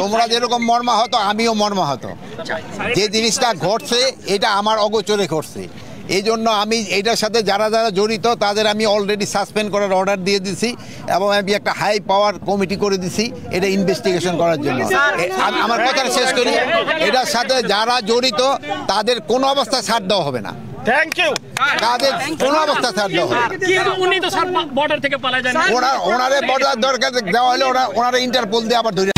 তোমরা যেরকম মর্মাহত আমিও মর্মাহত। যে জিনিসটা ঘটছে এটা আমার অগোচরে ঘটছে, এই জন্য আমি এটার সাথে যারা যারা জড়িত তাদের আমি অলরেডি সাসপেন্ড করার অর্ডার দিয়ে দিছি এবং আমি একটা হাই পাওয়ার কমিটি করে দিছি এটা ইনভেস্টিগেশন করার জন্য। আমার কথা শেষ করি, এটার সাথে যারা জড়িত তাদের কোনো অবস্থা ছাড় দেওয়া হবে না। Thank you. তাদের কোনো অবস্থা ছাড় দেওয়া হবে না। কিন্তু উনি তো বর্ডার থেকে পালায় যান, ওনারে বর্ডার দরকার দেওয়া হলে ওনারা ইন্টারপোল দিয়ে আবার ধরে